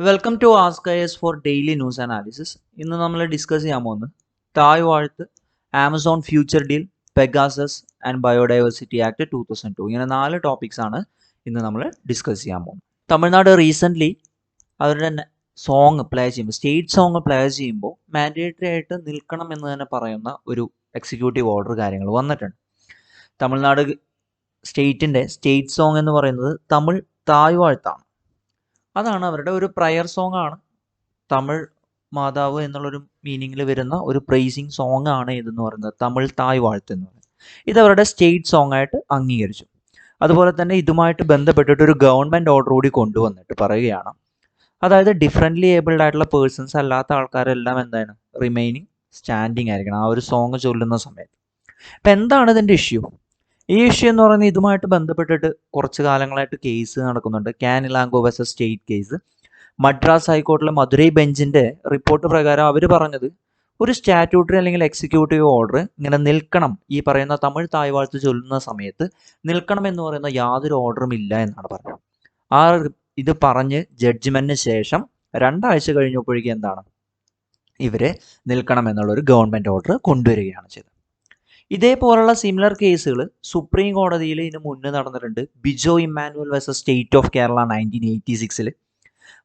Welcome to ask I S for daily news analysis. ഇന്ന് നമ്മൾ discuss ചെയ്യാൻ പോകുന്നത് Thai Vazhthu, Amazon Future deal, Pegasus and biodiversity act 2002. ഇങ്ങനെ 4 topics ആണ് ഇന്ന് നമ്മൾ ഡിസ്കസ് ചെയ്യാൻ പോകുന്നത്. തമിഴ്നാട് റീസെൻ്റ്ലി അവരുടെ സോങ് പ്ലേ ചെയ്യുമ്പോൾ, സ്റ്റേറ്റ് സോങ് പ്ലേ ചെയ്യുമ്പോൾ മാൻഡേറ്ററി ആയിട്ട് നിൽക്കണം എന്ന് തന്നെ പറയുന്ന ഒരു എക്സിക്യൂട്ടീവ് ഓർഡർ കാര്യങ്ങൾ വന്നിട്ടുണ്ട്. തമിഴ്നാട് സ്റ്റേറ്റിൻ്റെ സ്റ്റേറ്റ് സോങ് എന്ന് പറയുന്നത് തായ് വാഴ്ത്താണ്. അതാണ് അവരുടെ ഒരു പ്രയർ സോങ് ആണ്. തമിഴ് മാതാവ് എന്നുള്ളൊരു മീനിങ്ങിൽ വരുന്ന ഒരു പ്രൈസിങ് സോങ് ആണ് ഇതെന്ന് പറയുന്നത്, തമിഴ് തായ് വാഴ്ത്ത് എന്ന് പറയുന്നത്. ഇത് അവരുടെ സ്റ്റേറ്റ് സോങ് ആയിട്ട് അംഗീകരിച്ചു. അതുപോലെ തന്നെ ഇതുമായിട്ട് ബന്ധപ്പെട്ടിട്ട് ഒരു ഗവൺമെൻറ് ഓർഡർ കൂടി കൊണ്ടുവന്നിട്ട് പറയുകയാണ്, അതായത് ഡിഫറെൻ്റ്ലി ഏബിൾഡ് ആയിട്ടുള്ള പേഴ്സൺസ് അല്ലാത്ത ആൾക്കാരെല്ലാം എന്താണ് റിമൈനിങ് സ്റ്റാൻഡിങ് ആയിരിക്കണം ആ ഒരു സോങ് ചൊല്ലുന്ന സമയത്ത്. അപ്പം എന്താണ് ഇതിൻ്റെ ഇഷ്യൂ? ഈ ഇഷ്യൂ എന്ന് പറയുന്നത് ഇതുമായിട്ട് ബന്ധപ്പെട്ടിട്ട് കുറച്ച് കാലങ്ങളായിട്ട് കേസ് നടക്കുന്നുണ്ട്. ക്യാൻ Ilango versus state case. Madras ഹൈക്കോർട്ടിലെ മധുരൈ ബെഞ്ചിൻ്റെ റിപ്പോർട്ട് പ്രകാരം അവർ പറഞ്ഞത് ഒരു സ്റ്റാറ്റ്യൂട്ടറി അല്ലെങ്കിൽ എക്സിക്യൂട്ടീവ് ഓർഡർ ഇങ്ങനെ നിൽക്കണം, ഈ പറയുന്ന തമിഴ് തായ് വാഴ്ത്ത് ചൊല്ലുന്ന സമയത്ത് നിൽക്കണം എന്ന് പറയുന്ന യാതൊരു ഓർഡറും ഇല്ല എന്നാണ് പറഞ്ഞത്. ആ ഇത് പറഞ്ഞ് ജഡ്ജ്മെൻറ്റിന് ശേഷം 2 ആഴ്ച കഴിഞ്ഞപ്പോഴേക്കും എന്താണ് ഇവർ നിൽക്കണം എന്നുള്ളൊരു ഗവൺമെൻറ് ഓർഡർ കൊണ്ടുവരികയാണ് ചെയ്തത്. ഇതേപോലുള്ള സിമിലർ കേസുകൾ സുപ്രീം കോടതിയിൽ ഇതിന് മുന്നേ നടന്നിട്ടുണ്ട്. Bijo Emmanuel versus state of Kerala 1986.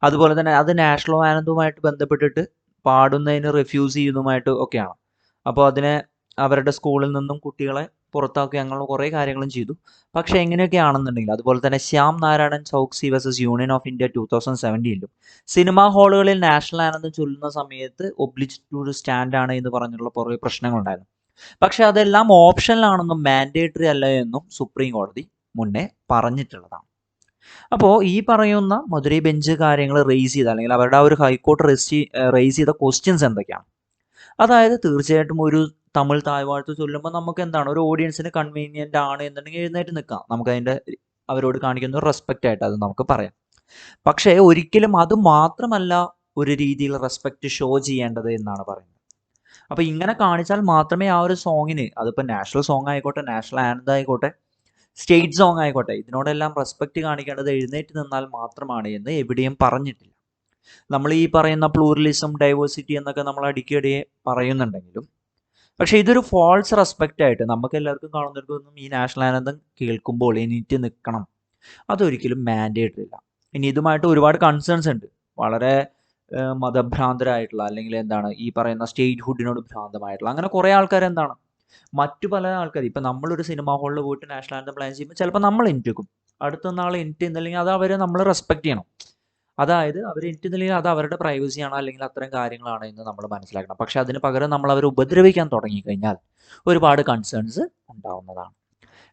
അതുപോലെ തന്നെ അത് നാഷണൽ ആനന്ദവുമായിട്ട് ബന്ധപ്പെട്ടിട്ട് പാടുന്നതിന് റിഫ്യൂസ് ചെയ്യുന്നതുമായിട്ട് ഒക്കെയാണ്. അപ്പോൾ അതിനെ അവരുടെ സ്കൂളിൽ നിന്നും കുട്ടികളെ പുറത്താക്കി അങ്ങനെ കുറേ കാര്യങ്ങളും ചെയ്തു. പക്ഷേ എങ്ങനെയൊക്കെയാണെന്നുണ്ടെങ്കിൽ അതുപോലെ തന്നെ Shyam Narayanan Chouksey versus union of India 2017 cinema ഹാളുകളിൽ നാഷണൽ ആനന്ദം ചൊല്ലുന്ന സമയത്ത് ഒബ്ലിജ് ടു സ്റ്റാൻഡ് ആണ് എന്ന് പറഞ്ഞുള്ള കുറേ പ്രശ്നങ്ങളുണ്ടായിരുന്നു. പക്ഷെ അതെല്ലാം ഓപ്ഷനിലാണെന്നും മാൻഡേറ്ററി അല്ല എന്നും സുപ്രീം കോടതി മുന്നേ പറഞ്ഞിട്ടുള്ളതാണ്. അപ്പോൾ ഈ പറയുന്ന മധുരൈ ബെഞ്ച് കാര്യങ്ങൾ റേസ് ചെയ്ത അല്ലെങ്കിൽ അവരുടെ ആ ഒരു ഹൈക്കോർട്ട് റേസ് ചെയ്ത ക്വസ്റ്റ്യൻസ് എന്തൊക്കെയാണ്? അതായത് തീർച്ചയായിട്ടും ഒരു തമിഴ് തായ് വാഴ്ത്ത് ചൊല്ലുമ്പോൾ നമുക്ക് എന്താണ് ഒരു ഓഡിയൻസിന് കൺവീനിയൻ്റ് ആണ് എന്നുണ്ടെങ്കിൽ എഴുന്നേറ്റ് നിൽക്കാം. നമുക്കതിൻ്റെ അവരോട് കാണിക്കുന്ന ഒരു റെസ്പെക്റ്റ് ആയിട്ട് അത് നമുക്ക് പറയാം. പക്ഷേ ഒരിക്കലും അത് മാത്രമല്ല ഒരു രീതിയിൽ റെസ്പെക്റ്റ് ഷോ ചെയ്യേണ്ടത് എന്നാണ് പറയുന്നത്. അപ്പോൾ ഇങ്ങനെ കാണിച്ചാൽ മാത്രമേ ആ ഒരു സോങ്ങിന്, അതിപ്പോൾ നാഷണൽ സോങ് ആയിക്കോട്ടെ, നാഷണൽ ആനന്ദം ആയിക്കോട്ടെ, സ്റ്റേറ്റ് സോങ് ആയിക്കോട്ടെ, ഇതിനോടെല്ലാം റെസ്പെക്റ്റ് കാണിക്കേണ്ടത് എഴുന്നേറ്റ് നിന്നാൽ മാത്രമാണ് എന്ന് എവിടെയും പറഞ്ഞിട്ടില്ല. നമ്മൾ ഈ പറയുന്ന പ്ലൂറലിസം, ഡൈവേഴ്സിറ്റി എന്നൊക്കെ നമ്മൾ അടിക്കടി പറയുന്നുണ്ടെങ്കിലും പക്ഷേ ഇതൊരു ഫോൾസ് റെസ്പെക്റ്റ് ആയിട്ട് നമുക്ക് എല്ലാവർക്കും കാണുന്നവർക്കൊന്നും ഈ നാഷണൽ ആനന്ദം കേൾക്കുമ്പോൾ എണീറ്റ് നിൽക്കണം, അതൊരിക്കലും മാൻഡേറ്ററി ഇല്ല. ഇനി ഇതുമായിട്ട് ഒരുപാട് കൺസേൺസ് ഉണ്ട്. വളരെ മതഭ്രാന്തരായിട്ടുള്ള അല്ലെങ്കിൽ എന്താണ് ഈ പറയുന്ന സ്റ്റേറ്റ് ഹുഡിനോട് ഭ്രാന്തമായിട്ടുള്ള അങ്ങനെ കുറേ ആൾക്കാർ എന്താണ് മറ്റു പല ആൾക്കാർ, ഇപ്പം നമ്മളൊരു സിനിമാ ഹാളിൽ പോയിട്ട് നാഷണൽ ആനന്ദം പ്ലാൻ ചെയ്യുമ്പോൾ ചിലപ്പോൾ നമ്മൾ എണീറ്റും, അടുത്ത നാൾ എണീറ്റുന്നില്ലെങ്കിൽ അത് അവരെ നമ്മൾ റെസ്പെക്ട് ചെയ്യണം. അതായത് അവർ എണീറ്റുന്നില്ലെങ്കിൽ അത് അവരുടെ പ്രൈവസിയാണ് അല്ലെങ്കിൽ അത്തരം കാര്യങ്ങളാണ് എന്ന് നമ്മൾ മനസ്സിലാക്കണം. പക്ഷെ അതിന് പകരം നമ്മൾ അവരെ ഉപദ്രവിക്കാൻ തുടങ്ങിക്കഴിഞ്ഞാൽ ഒരുപാട് കൺസേൺസ് ഉണ്ടാവുന്നതാണ്.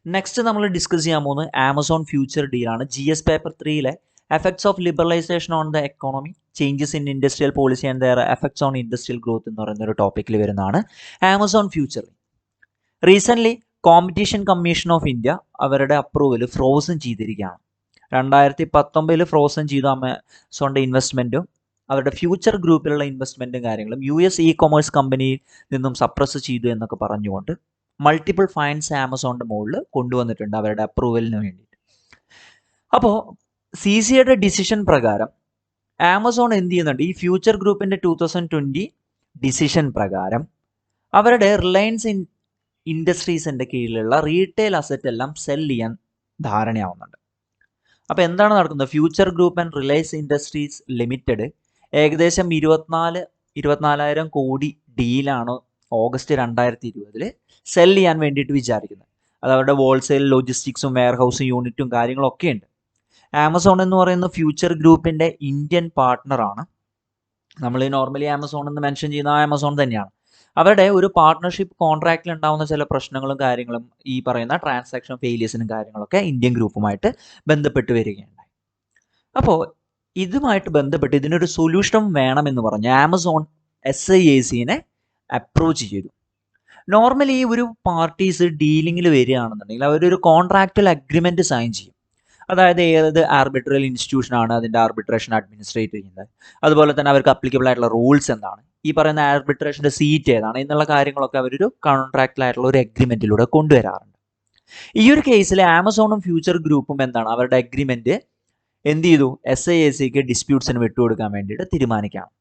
നെക്സ്റ്റ് നമ്മൾ ഡിസ്കസ് ചെയ്യാൻ പോകുന്നത് ആമസോൺ ഫ്യൂച്ചർ ഡീലാണ്. GS പേപ്പർ 3-ലെ effects of liberalisation on the economy, changes in industrial policy and their effects on industrial growth എന്ന് പറയുന്ന ഒരു ടോപ്പിക്കിൽ വരുന്നതാണ് Amazon future. Recently competition commission of India അവരുടെ അപ്രൂവൽ ഫ്രോസൺ ചെയ്തിരിക്കുകയാണ്. 2019 ഫ്രോസൺ ചെയ്തു ആമസോണിൻ്റെ ഇൻവെസ്റ്റ്മെൻറ്റും അവരുടെ ഫ്യൂച്ചർ ഗ്രൂപ്പിലുള്ള ഇൻവെസ്റ്റ്മെൻറ്റും കാര്യങ്ങളും US ഇ-കൊമേഴ്സ് കമ്പനിയിൽ നിന്നും സപ്രസ് ചെയ്തു എന്നൊക്കെ പറഞ്ഞുകൊണ്ട് മൾട്ടിപ്പിൾ ഫൈൻസ് ആമസോണിൻ്റെ മുകളിൽ കൊണ്ടുവന്നിട്ടുണ്ട് അവരുടെ അപ്രൂവലിന് വേണ്ടിയിട്ട്. അപ്പോൾ CCIയുടെ ഡിസിഷൻ പ്രകാരം ആമസോൺ എന്ത് ചെയ്യുന്നുണ്ട്, ഈ ഫ്യൂച്ചർ ഗ്രൂപ്പിൻ്റെ 2020 ഡിസിഷൻ പ്രകാരം അവരുടെ റിലയൻസ് ഇൻഡസ്ട്രീസിൻ്റെ കീഴിലുള്ള റീറ്റെയിൽ അസറ്റ് എല്ലാം സെൽ ചെയ്യാൻ ധാരണയാവുന്നുണ്ട്. അപ്പോൾ എന്താണ് നടക്കുന്നത്? Future group and Reliance industries limited ഏകദേശം 24,000 കോടി ഡീലാണ് ഓഗസ്റ്റ് 2020 സെൽ ചെയ്യാൻ വേണ്ടിയിട്ട് വിചാരിക്കുന്നത്. അത് അവരുടെ ഹോൾസെയിൽ ലോജിസ്റ്റിക്സും വെയർഹൗസും യൂണിറ്റും കാര്യങ്ങളൊക്കെ ഉണ്ട്. ആമസോൺ എന്ന് പറയുന്ന ഫ്യൂച്ചർ ഗ്രൂപ്പിൻ്റെ ഇന്ത്യൻ പാർട്ട്ണറാണ്. നമ്മൾ നോർമലി ആമസോൺ എന്ന് മെൻഷൻ ചെയ്യുന്ന ആമസോൺ തന്നെയാണ്. അവരുടെ ഒരു പാർട്ട്ണർഷിപ്പ് കോൺട്രാക്റ്റിൽ ഉണ്ടാകുന്ന ചില പ്രശ്നങ്ങളും കാര്യങ്ങളും ഈ പറയുന്ന ട്രാൻസാക്ഷൻ ഫെയിലിയേഴ്സിനും കാര്യങ്ങളൊക്കെ ഇന്ത്യൻ ഗ്രൂപ്പുമായിട്ട് ബന്ധപ്പെട്ട് വരികയുണ്ടായി. അപ്പോൾ ഇതുമായിട്ട് ബന്ധപ്പെട്ട് ഇതിനൊരു സൊല്യൂഷനും വേണമെന്ന് പറഞ്ഞ് ആമസോൺ SIACനെ അപ്രോച്ച് ചെയ്തു. നോർമലി ഒരു പാർട്ടീസ് ഡീലിങ്ങിൽ വരികയാണെന്നുണ്ടെങ്കിൽ അവരൊരു കോൺട്രാക്ച്വൽ അഗ്രിമെൻറ്റ് സൈൻ ചെയ്യും. അതായത് ഏത് ആർബിട്രൽ ഇൻസ്റ്റിറ്റ്യൂഷനാണ് അതിൻ്റെ ആർബിട്രേഷൻ അഡ്മിനിസ്ട്രേറ്റ് ചെയ്യുന്നത്, അതുപോലെ തന്നെ അവർക്ക് അപ്ലിക്കബിൾ ആയിട്ടുള്ള റൂൾസ് എന്താണ്, ഈ പറയുന്ന ആർബിട്രേഷൻ്റെ സീറ്റ് ഏതാണ് എന്നുള്ള കാര്യങ്ങളൊക്കെ അവരൊരു കോൺട്രാക്റ്റിലായിട്ടുള്ള ഒരു അഗ്രിമെൻറ്റിലൂടെ കൊണ്ടുവരാറുണ്ട്. ഈ ഒരു കേസിൽ ആമസോണും ഫ്യൂച്ചർ ഗ്രൂപ്പും എന്താണ് അവരുടെ അഗ്രിമെൻറ്റ് എന്ത് ചെയ്തു, SIACക്ക് ഡിസ്പ്യൂട്ട്സിന് വിട്ടുകൊടുക്കാൻ വേണ്ടിയിട്ട് തീരുമാനിക്കുകയാണ്.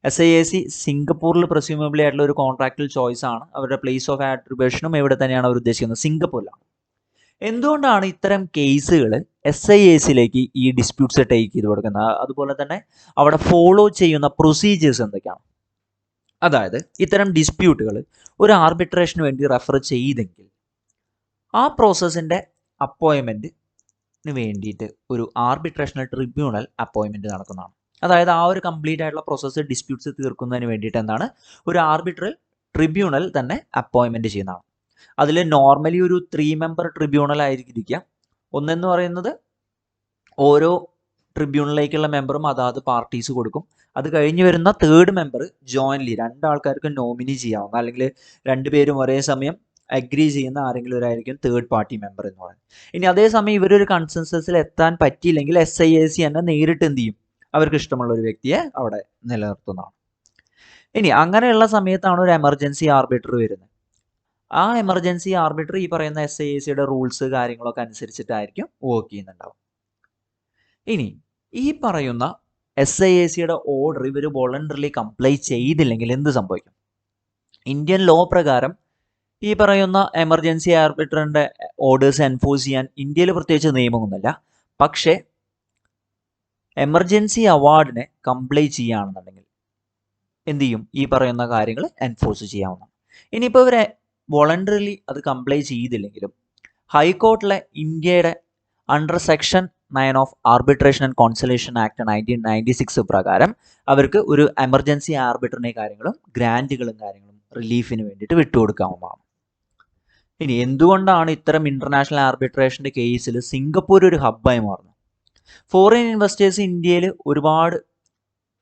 SIAC സിംഗപ്പൂരിൽ പ്രെസ്യൂമബിളി ആയിട്ടുള്ള ഒരു കോൺട്രാക്ടൽ ചോയ്സ് ആണ്. അവരുടെ പ്ലേസ് ഓഫ് ആട്രിബ്യൂഷനും എവിടെ തന്നെയാണ് അവർ ഉദ്ദേശിക്കുന്നത്, സിംഗപ്പൂരിലാണ്. എന്തുകൊണ്ടാണ് ഇത്തരം കേസുകൾ SIACയിലേക്ക് ഈ ഡിസ്പ്യൂട്ട്സ് ടേക്ക് ചെയ്ത് കൊടുക്കുന്നത്, അതുപോലെ തന്നെ അവിടെ ഫോളോ ചെയ്യുന്ന പ്രൊസീജിയേഴ്സ് എന്തൊക്കെയാണ്? അതായത് ഇത്തരം ഡിസ്പ്യൂട്ടുകൾ ഒരു ആർബിട്രേഷന് വേണ്ടി റെഫർ ചെയ്തെങ്കിൽ ആ പ്രോസസ്സിൻ്റെ അപ്പോയിൻമെൻറ്റിന് വേണ്ടിയിട്ട് ഒരു ആർബിട്രേഷണൽ ട്രിബ്യൂണൽ അപ്പോയിൻമെൻറ്റ് നടക്കുന്നതാണ്. അതായത് ആ ഒരു കംപ്ലീറ്റ് ആയിട്ടുള്ള പ്രോസസ്സ് ഡിസ്പ്യൂട്ട്സ് തീർക്കുന്നതിന് വേണ്ടിയിട്ട് എന്താണ്, ഒരു ആർബിട്രൽ ട്രിബ്യൂണൽ തന്നെ അപ്പോയിൻമെൻറ്റ് ചെയ്യുന്നതാണ്. അതിൽ നോർമലി ഒരു 3 മെമ്പർ ട്രിബ്യൂണൽ ആയിരിക്കും ഇരിക്കുക. ഒന്നെന്ന് പറയുന്നത് ഓരോ ട്രിബ്യൂണലിലേക്കുള്ള മെമ്പറും അതാത് പാർട്ടീസ് കൊടുക്കും. അത് കഴിഞ്ഞ് വരുന്ന 3rd മെമ്പർ ജോയിൻലി 2 ആൾക്കാർക്ക് നോമിനി ചെയ്യാവുന്ന, അല്ലെങ്കിൽ 2 പേരും ഒരേ സമയം അഗ്രി ചെയ്യുന്ന ആരെങ്കിലും ഒരായിരിക്കും 3rd പാർട്ടി മെമ്പർ എന്ന് പറയുന്നത്. ഇനി അതേസമയം ഇവരൊരു കൺസെൻസസിൽ എത്താൻ പറ്റിയില്ലെങ്കിൽ SIAC തന്നെ നേരിട്ട് എന്ത് ചെയ്യും, അവർക്ക് ഇഷ്ടമുള്ള ഒരു വ്യക്തിയെ അവിടെ നിലനിർത്തുന്നതാണ്. ഇനി അങ്ങനെയുള്ള സമയത്താണ് ഒരു എമർജൻസി ആർബിറ്റർ വരുന്നത്. ആ എമർജൻസി ആർബിറ്റർ ഈ പറയുന്ന SIACയുടെ റൂൾസ് കാര്യങ്ങളൊക്കെ അനുസരിച്ചിട്ടായിരിക്കും വർക്ക് ചെയ്യുന്നുണ്ടാവും. ഇനി ഈ പറയുന്ന SIACയുടെ ഓർഡർ ഇവർ വോളണ്ടറിലി കംപ്ലൈ ചെയ്തില്ലെങ്കിൽ എന്ത് സംഭവിക്കും? ഇന്ത്യൻ ലോ പ്രകാരം ഈ പറയുന്ന എമർജൻസി ആർബിറ്ററിൻ്റെ ഓർഡേഴ്സ് എൻഫോഴ്സ് ചെയ്യാൻ ഇന്ത്യയിൽ പ്രത്യേകിച്ച് നിയമമൊന്നുമില്ല. പക്ഷേ എമർജൻസി അവാർഡിനെ കംപ്ലൈ ചെയ്യുകയാണെന്നുണ്ടെങ്കിൽ എന്ത് ചെയ്യും, ഈ പറയുന്ന കാര്യങ്ങൾ എൻഫോഴ്സ് ചെയ്യാവുന്നതാണ്. ഇനിയിപ്പോൾ ഇവരെ വോളണ്ടറിലി അത് കംപ്ലൈ ചെയ്തില്ലെങ്കിലും ഹൈക്കോർട്ടിലെ ഇന്ത്യയുടെ under section 9 of arbitration and consolation act 1996 പ്രകാരം അവർക്ക് ഒരു എമർജൻസി ആർബിറ്ററിനെ കാര്യങ്ങളും ഗ്രാൻറ്റുകളും കാര്യങ്ങളും റിലീഫിന് വേണ്ടിയിട്ട് വിട്ടുകൊടുക്കാവുന്നതാണ്. ഇനി എന്തുകൊണ്ടാണ് ഇത്തരം ഇൻ്റർനാഷണൽ ആർബിട്രേഷൻ്റെ കേസിൽ സിംഗപ്പൂർ ഒരു ഹബ്ബായി മാറുന്നത്? ഫോറിൻ ഇൻവെസ്റ്റേഴ്സ് ഇന്ത്യയിൽ ഒരുപാട്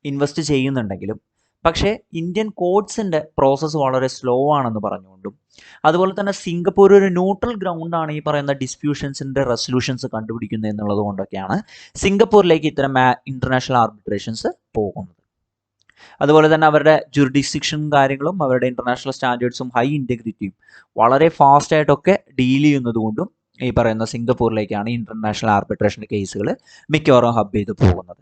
ഇൻവെസ്റ്റ് ചെയ്യുന്നുണ്ടെങ്കിലും പക്ഷേ ഇന്ത്യൻ കോർട്സിൻ്റെ പ്രോസസ്സ് വളരെ സ്ലോ ആണെന്ന് പറഞ്ഞുകൊണ്ടും, അതുപോലെ തന്നെ സിംഗപ്പൂർ ഒരു ന്യൂട്രൽ ഗ്രൗണ്ടാണ് ഈ പറയുന്ന ഡിസ്പ്യൂഷൻസിൻ്റെ റെസൊല്യൂഷൻസ് കണ്ടുപിടിക്കുന്നത് എന്നുള്ളത് കൊണ്ടൊക്കെയാണ് സിംഗപ്പൂരിലേക്ക് ഇത്തരം ഇൻ്റർനാഷണൽ ആർബിട്രേഷൻസ് പോകുന്നത്. അതുപോലെ തന്നെ അവരുടെ ജുറിഡിക്ഷൻ കാര്യങ്ങളും അവരുടെ ഇൻ്റർനാഷണൽ സ്റ്റാൻഡേർഡ്സും ഹൈ ഇൻറ്റഗ്രിറ്റിയും വളരെ ഫാസ്റ്റായിട്ടൊക്കെ ഡീൽ ചെയ്യുന്നത് കൊണ്ടും ഈ പറയുന്ന സിംഗപ്പൂരിലേക്കാണ് ഇൻ്റർനാഷണൽ ആർബിട്രേഷൻ്റെ കേസുകൾ മിക്കവാറും ഹബ് ചെയ്ത് പോകുന്നത്.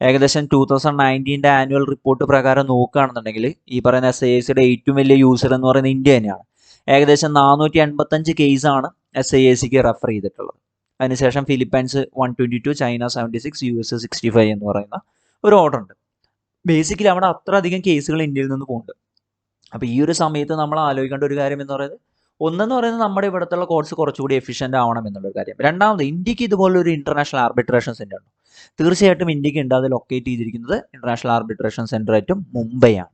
ഏകദേശം 2019 ആനുവൽ റിപ്പോർട്ട് പ്രകാരം നോക്കുകയാണെന്നുണ്ടെങ്കിൽ ഈ പറയുന്ന SIACയുടെ ഏറ്റവും വലിയ യൂസർ എന്ന് പറയുന്നത് ഇന്ത്യ തന്നെയാണ്. ഏകദേശം 485 കേസാണ് SIACക്ക് റെഫർ ചെയ്തിട്ടുള്ളത്. അതിനുശേഷം ഫിലിപ്പൈൻസ് 122, ചൈന 76, US 65 എന്ന് പറയുന്ന ഒരു ഓർഡർ ഉണ്ട്. ബേസിക്കലി അവിടെ അത്ര അധികം കേസുകൾ ഇന്ത്യയിൽ നിന്ന് പോകുന്നുണ്ട്. അപ്പോൾ ഈ ഒരു സമയത്ത് നമ്മൾ ആലോചിക്കേണ്ട ഒരു കാര്യം എന്ന് പറയുന്നത്, ഒന്നെന്ന് പറയുന്നത് നമ്മുടെ ഇവിടുത്തെ കോർട്സ് കുറച്ചുകൂടി എഫിഷ്യൻ്റ് ആവണം എന്നുള്ളൊരു കാര്യം. രണ്ടാമത്, ഇന്ത്യക്ക് ഇതുപോലൊരു ഇൻ്റർനാഷണൽ ആർബിട്രേഷൻ സെൻ്റർ ഉണ്ട്. തീർച്ചയായിട്ടും ഇന്ത്യക്ക് ഉണ്ട്. അത് ലൊക്കേറ്റ് ചെയ്തിരിക്കുന്നത് ഇൻ്റർനാഷണൽ ആർബിട്രേഷൻ സെൻ്റർ ആയിട്ടും മുംബൈയാണ്.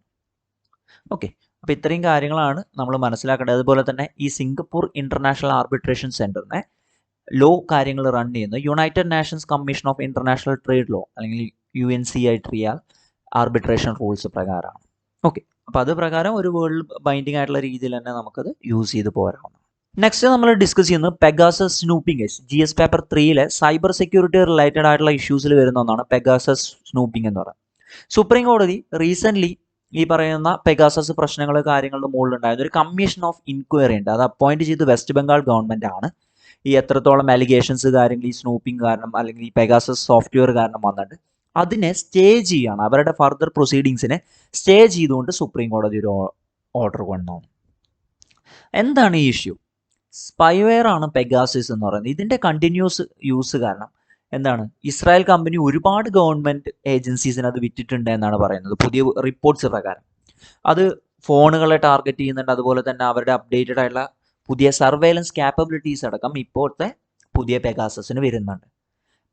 ഓക്കെ, അപ്പോൾ ഇത്രയും കാര്യങ്ങളാണ് നമ്മൾ മനസ്സിലാക്കേണ്ടത്. അതുപോലെ തന്നെ ഈ സിംഗപ്പൂർ ഇൻ്റർനാഷണൽ ആർബിട്രേഷൻ സെൻ്ററിനെ ലോ കാര്യങ്ങൾ റൺ ചെയ്യുന്നത് united nations commission of international trade law അല്ലെങ്കിൽ UNCI ട്രിയാൽ ആർബിട്രേഷൻ റൂൾസ് പ്രകാരമാണ്. ഓക്കെ, അപ്പോൾ അത് പ്രകാരം ഒരു വേൾഡ് ബൈൻഡിങ് ആയിട്ടുള്ള രീതിയിൽ തന്നെ നമുക്കത് യൂസ് ചെയ്ത് പോരാവുന്നതാണ്. നെക്സ്റ്റ് നമ്മൾ ഡിസ്കസ് ചെയ്യുന്നത് Pegasus snooping case. GS paper 3 cyber security related ആയിട്ടുള്ള ഇഷ്യൂസിൽ വരുന്ന ഒന്നാണ് പെഗാസസ് സ്നൂപ്പിംഗ് എന്ന് പറയുന്നത്. സുപ്രീം കോടതി റീസെൻ്റ്ലി ഈ പറയുന്ന പെഗാസസ് പ്രശ്നങ്ങൾ കാര്യങ്ങളുടെ മുകളിലുണ്ടായിരുന്ന ഒരു കമ്മീഷൻ ഓഫ് ഇൻക്വയറി ഉണ്ട്. അത് അപ്പോയിൻറ്റ് ചെയ്ത് വെസ്റ്റ് ബംഗാൾ ഗവൺമെൻറ് ആണ്. ഈ എത്രത്തോളം അലിഗേഷൻസ് കാര്യങ്ങൾ ഈ സ്നൂപ്പിംഗ് കാരണം അല്ലെങ്കിൽ ഈ പെഗാസസ് സോഫ്റ്റ്വെയർ കാരണം വന്നിട്ട് അതിനെ സ്റ്റേ ചെയ്യുകയാണ്. അവരുടെ ഫർദർ പ്രൊസീഡിങ്സിനെ സ്റ്റേ ചെയ്തുകൊണ്ട് സുപ്രീം കോടതി ഒരു ഓർഡർ കൊണ്ടുവന്നു. എന്താണ് ഈ ഇഷ്യൂ? സ്പൈവെയർ ആണ് പെഗാസസ് എന്ന് പറയുന്നത്. ഇതിൻ്റെ കണ്ടിന്യൂസ് യൂസ് കാരണം എന്താണ്, ഇസ്രായേൽ കമ്പനി ഒരുപാട് ഗവൺമെൻറ് ഏജൻസീസിന് അത് വിറ്റിട്ടുണ്ട് എന്നാണ് പറയുന്നത് പുതിയ റിപ്പോർട്ട്സ് പ്രകാരം. അത് ഫോണുകളെ ടാർഗറ്റ് ചെയ്യുന്നുണ്ട്. അതുപോലെ തന്നെ അവരുടെ അപ്ഡേറ്റഡ് ആയിട്ടുള്ള പുതിയ സർവൈലൻസ് ക്യാപ്പബിലിറ്റീസ് അടക്കം ഇപ്പോഴത്തെ പുതിയ പെഗാസസിന് വരുന്നുണ്ട്.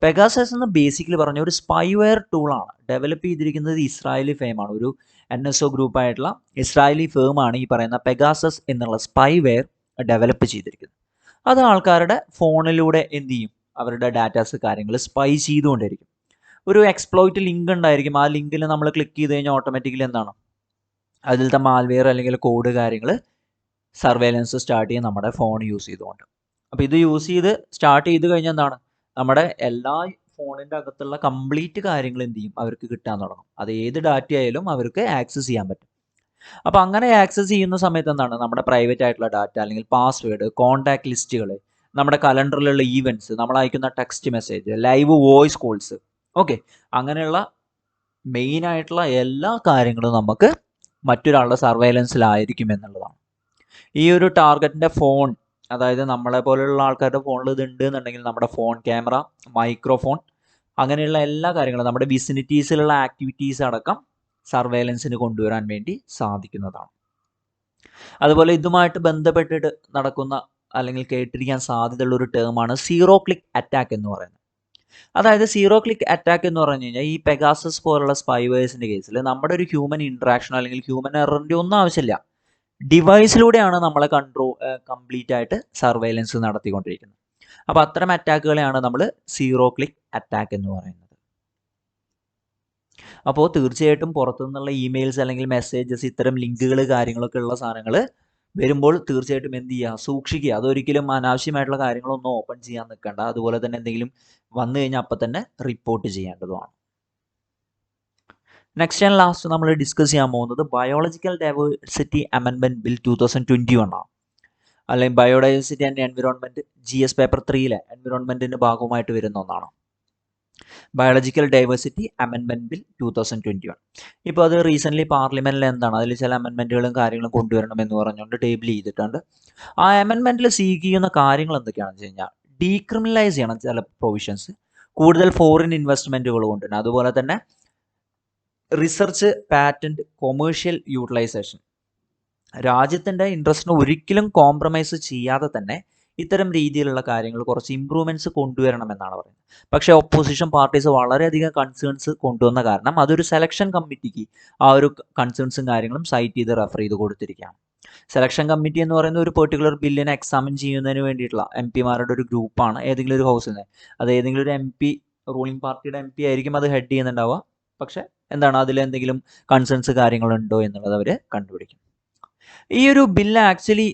പെഗാസസ് എന്ന് ബേസിക്കലി പറഞ്ഞ ഒരു സ്പൈവെയർ ടൂളാണ്. ഡെവലപ്പ് ചെയ്തിരിക്കുന്നത് ഇസ്രായേലി ഫേമാണ്. ഒരു NSO ഗ്രൂപ്പായിട്ടുള്ള ഇസ്രായേലി ഫേമാണ് ഈ പറയുന്ന പെഗാസസ് എന്നുള്ള സ്പൈവെയർ ഡെവലപ്പ് ചെയ്തിരിക്കുന്നത്. അത് ആൾക്കാരുടെ ഫോണിലൂടെ എന്ത് ചെയ്യും, അവരുടെ ഡാറ്റാസ് കാര്യങ്ങൾ സ്പൈ ചെയ്തുകൊണ്ടിരിക്കും. ഒരു എക്സ്പ്ലോയിറ്റ് ലിങ്ക് ഉണ്ടായിരിക്കും. ആ ലിങ്കിൽ നമ്മൾ ക്ലിക്ക് ചെയ്ത് കഴിഞ്ഞാൽ ഓട്ടോമാറ്റിക്കലി എന്താണ്, അതിലത്തെ മാൽവെയർ അല്ലെങ്കിൽ കോഡ് കാര്യങ്ങൾ സർവൈലൻസ് സ്റ്റാർട്ട് ചെയ്യും നമ്മുടെ ഫോൺ യൂസ് ചെയ്തുകൊണ്ട്. അപ്പോൾ ഇത് യൂസ് ചെയ്ത് സ്റ്റാർട്ട് ചെയ്ത് കഴിഞ്ഞാൽ എന്താണ്, നമ്മുടെ എല്ലാ ഫോണിൻ്റെ അകത്തുള്ള കംപ്ലീറ്റ് കാര്യങ്ങൾ എന്ത് ചെയ്യും, അവർക്ക് കിട്ടാൻ തുടങ്ങും. അത് ഏത് ഡാറ്റ ആയാലും അവർക്ക് ആക്സസ് ചെയ്യാൻ പറ്റും. അപ്പോൾ അങ്ങനെ ആക്സസ് ചെയ്യുന്ന സമയത്ത് എന്താണ്, നമ്മുടെ പ്രൈവറ്റ് ആയിട്ടുള്ള ഡാറ്റ അല്ലെങ്കിൽ പാസ്വേഡ്, കോൺടാക്ട് ലിസ്റ്റുകൾ, നമ്മുടെ കലണ്ടറിലുള്ള ഈവൻറ്റ്സ്, നമ്മൾ അയക്കുന്ന text message, live voice calls, okay, അങ്ങനെയുള്ള മെയിൻ ആയിട്ടുള്ള എല്ലാ കാര്യങ്ങളും നമുക്ക് മറ്റൊരാളുടെ സർവൈലൻസിലായിരിക്കും എന്നുള്ളതാണ്. ഈ ഒരു ടാർഗറ്റിൻ്റെ ഫോൺ, അതായത് നമ്മളെ പോലെയുള്ള ആൾക്കാരുടെ ഫോണിൽ ഇത് ഉണ്ട് എന്നുണ്ടെങ്കിൽ നമ്മുടെ ഫോൺ ക്യാമറ, മൈക്രോഫോൺ, അങ്ങനെയുള്ള എല്ലാ കാര്യങ്ങളും നമ്മുടെ വിസിനിറ്റീസിലുള്ള ആക്ടിവിറ്റീസ് അടക്കം സർവൈലൻസിന് കൊണ്ടുവരാൻ വേണ്ടി സാധിക്കുന്നതാണ്. അതുപോലെ ഇതുമായിട്ട് ബന്ധപ്പെട്ടിട്ട് നടക്കുന്ന അല്ലെങ്കിൽ കേട്ടിരിക്കാൻ സാധ്യതയുള്ള ഒരു ടേമാണ് സീറോ ക്ലിക്ക് അറ്റാക്ക് എന്ന് പറയുന്നത്. അതായത് സീറോ ക്ലിക്ക് അറ്റാക്ക് എന്ന് പറഞ്ഞു കഴിഞ്ഞാൽ ഈ പെഗാസസ് പോലുള്ള സ്പൈവേഴ്സിൻ്റെ കേസിൽ നമ്മുടെ ഒരു ഹ്യൂമൻ ഇൻട്രാക്ഷൻ അല്ലെങ്കിൽ ഹ്യൂമൻ എററിൻ്റെ ഒന്നും ആവശ്യമില്ല. ഡിവൈസിലൂടെയാണ് നമ്മളെ കംപ്ലീറ്റ് ആയിട്ട് സർവൈലൻസ് നടത്തിക്കൊണ്ടിരിക്കുന്നത്. അപ്പോൾ അത്തരം അറ്റാക്കുകളെയാണ് നമ്മൾ സീറോ ക്ലിക്ക് അറ്റാക്ക് എന്ന് പറയുന്നത്. അപ്പോൾ തീർച്ചയായിട്ടും പുറത്തുനിന്നുള്ള ഇമെയിൽസ് അല്ലെങ്കിൽ മെസ്സേജസ്, ഇത്തരം ലിങ്കുകൾ കാര്യങ്ങളൊക്കെ ഉള്ള സാധനങ്ങൾ വരുമ്പോൾ തീർച്ചയായിട്ടും എന്ത് ചെയ്യുക, സൂക്ഷിക്കുക. അതൊരിക്കലും അനാവശ്യമായിട്ടുള്ള കാര്യങ്ങളൊന്നും ഓപ്പൺ ചെയ്യാൻ നിൽക്കണ്ട. അതുപോലെ തന്നെ എന്തെങ്കിലും വന്നു കഴിഞ്ഞാൽ അപ്പം തന്നെ റിപ്പോർട്ട് ചെയ്യേണ്ടതുമാണ്. നെക്സ്റ്റ് ആൻഡ് ലാസ്റ്റ് നമ്മൾ ഡിസ്കസ് ചെയ്യാൻ പോകുന്നത് ബയോളജിക്കൽ ഡൈവേഴ്സിറ്റി അമെൻമെൻറ്റ് ബിൽ 2021 ആണ്. അല്ലെങ്കിൽ biodiversity and environment GS paper 3 എൻവിറോൺമെൻറ്റിൻ്റെ ഭാഗമായിട്ട് വരുന്ന ഒന്നാണ് ബയോളജിക്കൽ ഡൈവേഴ്സിറ്റി അമെൻമെൻറ്റ് ബിൽ 2021. ഇപ്പോൾ അത് റീസെൻ്റ്ലി പാർലമെൻറ്റിൽ എന്താണ്, അതിൽ ചില അമെൻമെൻറ്റുകളും കാര്യങ്ങളും കൊണ്ടുവരണമെന്ന് പറഞ്ഞുകൊണ്ട് ടേബിൾ ചെയ്തിട്ടുണ്ട്. ആ അമെൻമെൻറ്റിൽ സീക്ക് ചെയ്യുന്ന കാര്യങ്ങൾ എന്തൊക്കെയാണെന്ന് വെച്ച് കഴിഞ്ഞാൽ ഡീക്രിമിനലൈസ് ചെയ്യണം ചില പ്രൊവിഷൻസ്, കൂടുതൽ ഫോറിൻ ഇൻവെസ്റ്റ്മെൻറ്റുകൾ കൊണ്ടുവരണം, അതുപോലെ തന്നെ റിസർച്ച്, പാറ്റൻറ്റ്, കൊമേഴ്ഷ്യൽ യൂട്ടിലൈസേഷൻ, രാജ്യത്തിൻ്റെ ഇൻട്രസ്റ്റിന് ഒരിക്കലും കോംപ്രമൈസ് ചെയ്യാതെ തന്നെ ഇത്തരം രീതിയിലുള്ള കാര്യങ്ങൾ കുറച്ച് ഇമ്പ്രൂവ്മെൻറ്റ്സ് കൊണ്ടുവരണമെന്നാണ് പറയുന്നത്. പക്ഷേ ഒപ്പോസിഷൻ പാർട്ടീസ് വളരെയധികം കൺസേൺസ് കൊണ്ടുവന്ന കാരണം അതൊരു സെലക്ഷൻ കമ്മിറ്റിക്ക് ആ ഒരു കൺസേൺസും കാര്യങ്ങളും സൈറ്റ് ചെയ്ത് റെഫർ ചെയ്ത് കൊടുത്തിരിക്കുകയാണ്. സെലക്ഷൻ കമ്മിറ്റി എന്ന് പറയുന്ന ഒരു പെർട്ടിക്കുലർ ബില്ലിനെ എക്സാമിൻ ചെയ്യുന്നതിന് വേണ്ടിയിട്ടുള്ള MP-മാരുടെ ഒരു ഗ്രൂപ്പാണ് ഏതെങ്കിലും ഒരു ഹൗസിൽ നിന്ന്. അത് ഏതെങ്കിലും ഒരു MP, റൂളിംഗ് പാർട്ടിയുടെ MP ആയിരിക്കും അത് ഹെഡ് ചെയ്യുന്നുണ്ടാവുക. പക്ഷേ എന്താണ്, അതിലെന്തെങ്കിലും കൺസേൺസ് കാര്യങ്ങളുണ്ടോ എന്നുള്ളത് അവർ കണ്ടുപിടിക്കും. ഈ ഒരു bill actually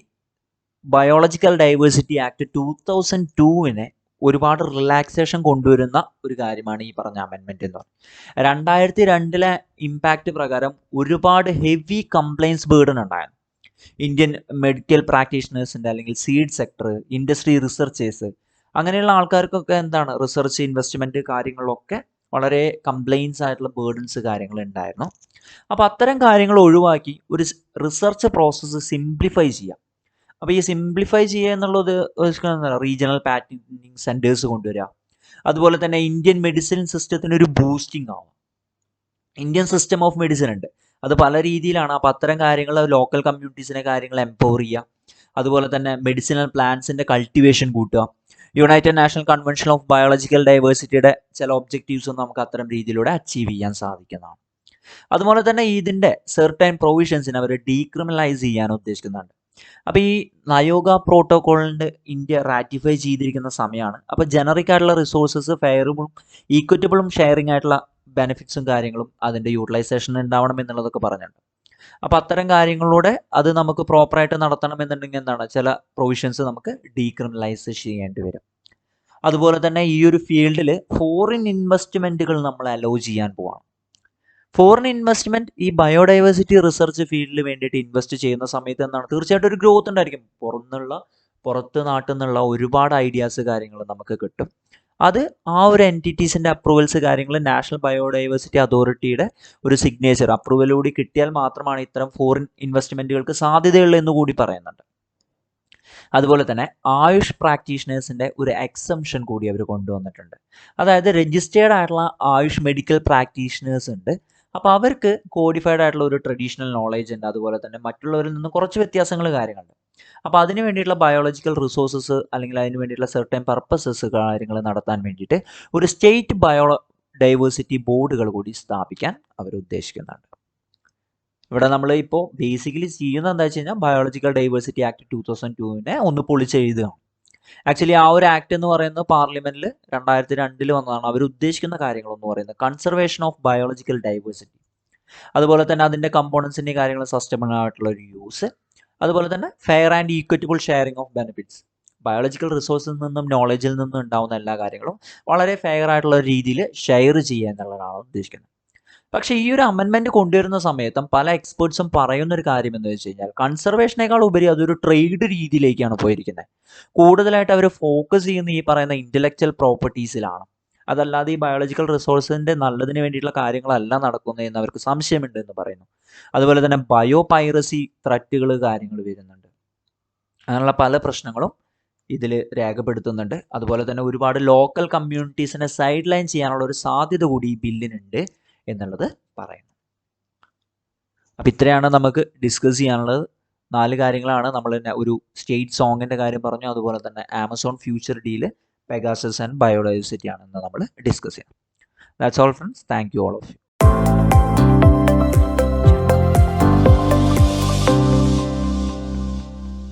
biological diversity act 2002 ഒരുപാട് റിലാക്സേഷൻ കൊണ്ടുവരുന്ന ഒരു കാര്യമാണ് ഈ പറഞ്ഞ അമെൻമെൻറ്റ് എന്ന് പറയുന്നത്. 2002 ഇമ്പാക്റ്റ് പ്രകാരം ഒരുപാട് ഹെവി കംപ്ലയിൻസ് ബേർഡൻ ഉണ്ടായിരുന്നു. ഇന്ത്യൻ മെഡിക്കൽ പ്രാക്ടീഷണേഴ്സിൻ്റെ അല്ലെങ്കിൽ സീഡ് സെക്ടർ, ഇൻഡസ്ട്രി റിസർച്ചേഴ്സ്, അങ്ങനെയുള്ള ആൾക്കാർക്കൊക്കെ എന്താണ് റിസർച്ച് ഇൻവെസ്റ്റ്മെൻറ്റ് കാര്യങ്ങളിലൊക്കെ വളരെ കംപ്ലയിൻസ് ആയിട്ടുള്ള ബേർഡൻസ് കാര്യങ്ങൾ ഉണ്ടായിരുന്നു. അപ്പോൾ അത്തരം കാര്യങ്ങൾ ഒഴിവാക്കി ഒരു റിസർച്ച് പ്രോസസ്സ് സിംപ്ലിഫൈ ചെയ്യാം. അപ്പോൾ ഈ സിംപ്ലിഫൈ ചെയ്യുക എന്നുള്ളത് റീജിയണൽ പാറ്റന്റിങ് സെൻറ്റേഴ്സ് കൊണ്ടുവരിക, അതുപോലെ തന്നെ ഇന്ത്യൻ മെഡിസിൻ സിസ്റ്റത്തിന് ഒരു ബൂസ്റ്റിംഗ് ആവും. ഇന്ത്യൻ സിസ്റ്റം ഓഫ് മെഡിസിൻ ഉണ്ട്, അത് പല രീതിയിലാണ്. അപ്പോൾ അത്തരം കാര്യങ്ങൾ ലോക്കൽ കമ്മ്യൂണിറ്റീസിനെ കാര്യങ്ങൾ എംപവർ ചെയ്യുക, അതുപോലെ തന്നെ മെഡിസിനൽ പ്ലാന്റ്സിൻ്റെ കൾട്ടിവേഷൻ കൂട്ടുക. United national convention of biological ഡൈവേഴ്സിറ്റിയുടെ ചില ഒബ്ജക്റ്റീവ്സും നമുക്ക് അത്തരം രീതിയിലൂടെ അച്ചീവ് ചെയ്യാൻ സാധിക്കുന്നതാണ്. അതുപോലെ തന്നെ ഇതിൻ്റെ സെർട്ടൈൻ പ്രൊവിഷൻസിന് അവർ ഡീക്രിമിനലൈസ് ചെയ്യാൻ ഉദ്ദേശിക്കുന്നുണ്ട്. അപ്പോൾ ഈ നയോഗ പ്രോട്ടോക്കോളിൻ്റെ ഇന്ത്യ റാറ്റിഫൈ ചെയ്തിരിക്കുന്ന സമയമാണ്. അപ്പോൾ ജനറിക് ആയിട്ടുള്ള റിസോഴ്സസ് ഫെയറും ഈക്വറ്റബിളും ഷെയറിംഗ് ആയിട്ടുള്ള ബെനിഫിറ്റ്സും കാര്യങ്ങളും അതിൻ്റെ യൂട്ടിലൈസേഷൻ ഉണ്ടാവണം എന്നുള്ളതൊക്കെ പറഞ്ഞിട്ടുണ്ട്. അപ്പോൾ അത്തരം കാര്യങ്ങളിലൂടെ അത് നമുക്ക് പ്രോപ്പറായിട്ട് നടത്തണമെന്നുണ്ടെങ്കിൽ എന്താണ്, ചില പ്രൊവിഷൻസ് നമുക്ക് ഡീക്രിമിനലൈസ് ചെയ്യേണ്ടി വരും. അതുപോലെ തന്നെ ഈ ഒരു ഫീൽഡിൽ ഫോറിൻ ഇൻവെസ്റ്റ്മെൻറ്റുകൾ നമ്മൾ അലോ ചെയ്യാൻ പോവാണ്. ഫോറിൻ ഇൻവെസ്റ്റ്മെൻറ്റ് ഈ ബയോഡൈവേഴ്സിറ്റി റിസർച്ച് ഫീൽഡിൽ വേണ്ടിയിട്ട് ഇൻവെസ്റ്റ് ചെയ്യുന്ന സമയത്ത് എന്താണ്, തീർച്ചയായിട്ടും ഒരു ഗ്രോത്ത് ഉണ്ടായിരിക്കും. പുറത്ത് നാട്ടിൽ നിന്നുള്ള ഒരുപാട് ഐഡിയാസ് കാര്യങ്ങൾ നമുക്ക് കിട്ടും. അത് ആ ഒരു എൻറ്റിറ്റീസിൻ്റെ അപ്രൂവൽസ് കാര്യങ്ങൾ നാഷണൽ ബയോഡൈവേഴ്സിറ്റി അതോറിറ്റിയുടെ ഒരു സിഗ്നേച്ചർ അപ്രൂവലോടി കിട്ടിയാൽ മാത്രമാണ് ഇത്തരം ഫോറിൻ ഇൻവെസ്റ്റ്മെൻറ്റുകൾക്ക് സാധ്യതയുള്ളത് എന്ന് കൂടി പറയുന്നുണ്ട്. അതുപോലെ തന്നെ ആയുഷ് പ്രാക്ടീഷണേഴ്സിൻ്റെ ഒരു എക്സംഷൻ കൂടി അവർ കൊണ്ടുവന്നിട്ടുണ്ട്. അതായത് രജിസ്റ്റേർഡ് ആയിട്ടുള്ള ആയുഷ് മെഡിക്കൽ പ്രാക്ടീഷണേഴ്സ് ഉണ്ട്. അപ്പോൾ അവർക്ക് കോഡിഫൈഡ് ആയിട്ടുള്ള ഒരു ട്രഡീഷണൽ നോളേജ് ഉണ്ട്. അതുപോലെ തന്നെ മറ്റുള്ളവരിൽ നിന്ന് കുറച്ച് വ്യത്യാസങ്ങൾ കാര്യങ്ങളുണ്ട്. അപ്പോൾ അതിന് വേണ്ടിയിട്ടുള്ള ബയോളജിക്കൽ റിസോഴ്സസ് അല്ലെങ്കിൽ അതിന് വേണ്ടിയിട്ടുള്ള സെർട്ടൻ പർപ്പസസ് കാര്യങ്ങൾ നടത്താൻ വേണ്ടിയിട്ട് ഒരു സ്റ്റേറ്റ് ബയോഡൈവേഴ്സിറ്റി ബോർഡുകൾ കൂടി സ്ഥാപിക്കാൻ അവർ ഉദ്ദേശിക്കുന്നുണ്ട്. ഇവിടെ നമ്മൾ ഇപ്പോൾ ബേസിക്കലി ചെയ്യുന്നത് എന്താ വെച്ച് കഴിഞ്ഞാൽ ബയോളജിക്കൽ ഡൈവേഴ്സിറ്റി ആക്ട് 2002 ഒന്ന് പൊളിച്ചെഴുതുകയാണ്. ആക്ച്വലി ആ ഒരു ആക്ട് എന്ന് പറയുന്നത് പാർലമെന്റിൽ 2002 വന്നതാണ്. അവർ ഉദ്ദേശിക്കുന്ന കാര്യങ്ങളെന്ന് പറയുന്നത് കൺസർവേഷൻ ഓഫ് ബയോളജിക്കൽ ഡൈവേഴ്സിറ്റി, അതുപോലെ തന്നെ അതിൻ്റെ കമ്പോണൻസിൻ്റെ കാര്യങ്ങൾ സസ്റ്റൈനബിൾ ആയിട്ടുള്ള ഒരു യൂസ്, അതുപോലെ തന്നെ fair and equitable sharing of benefits. Biological റിസോഴ്സിൽ നിന്നും നോളജിൽ നിന്നും ഉണ്ടാവുന്ന എല്ലാ കാര്യങ്ങളും വളരെ ഫെയർ ആയിട്ടുള്ള രീതിയിൽ ഷെയർ ചെയ്യുക എന്നുള്ളതാണ് ഉദ്ദേശിക്കുന്നത്. പക്ഷേ ഈ ഒരു അമെൻമെൻറ്റ് കൊണ്ടുവരുന്ന സമയത്തും പല എക്സ്പേർട്സും പറയുന്നൊരു കാര്യം എന്ന് വെച്ച് കഴിഞ്ഞാൽ കൺസർവേഷനേക്കാൾ ഉപരി അതൊരു ട്രേഡ് രീതിയിലേക്കാണ് പോയിരിക്കുന്നത്. കൂടുതലായിട്ട് അവർ ഫോക്കസ് ചെയ്യുന്ന ഈ പറയുന്ന ഇൻ്റലക്ച്വൽ പ്രോപ്പർട്ടീസിലാണ്. അതല്ലാതെ ഈ ബയോളജിക്കൽ റിസോഴ്സിൻ്റെ നല്ലതിന് വേണ്ടിയിട്ടുള്ള കാര്യങ്ങളല്ല നടക്കുന്നതെന്ന് അവർക്ക് സംശയമുണ്ട് എന്ന് പറയുന്നു. അതുപോലെ തന്നെ ബയോ പൈറസി ത്രെറ്റുകൾ കാര്യങ്ങൾ വരുന്നുണ്ട്. അങ്ങനെയുള്ള പല പ്രശ്നങ്ങളും ഇതിൽ രേഖപ്പെടുത്തുന്നുണ്ട്. അതുപോലെ തന്നെ ഒരുപാട് ലോക്കൽ കമ്മ്യൂണിറ്റീസിനെ സൈഡ് ലൈൻ ചെയ്യാനുള്ള ഒരു സാധ്യത കൂടി ഈ ബില്ലിനുണ്ട് എന്നുള്ളത് പറയുന്നു. അപ്പം ഇത്രയാണ് നമുക്ക് ഡിസ്കസ് ചെയ്യാനുള്ളത്. 4 കാര്യങ്ങളാണ് നമ്മൾ ഒരു സ്റ്റേറ്റ് സോങ്ങിൻ്റെ കാര്യം പറഞ്ഞു. അതുപോലെ തന്നെ Amazon future deal, Pegasus and biodiversity ആണ് ഇന്ന് നമ്മൾ ഡിസ്കസ് ചെയ്യാം. That's all friends. Thank you all of U.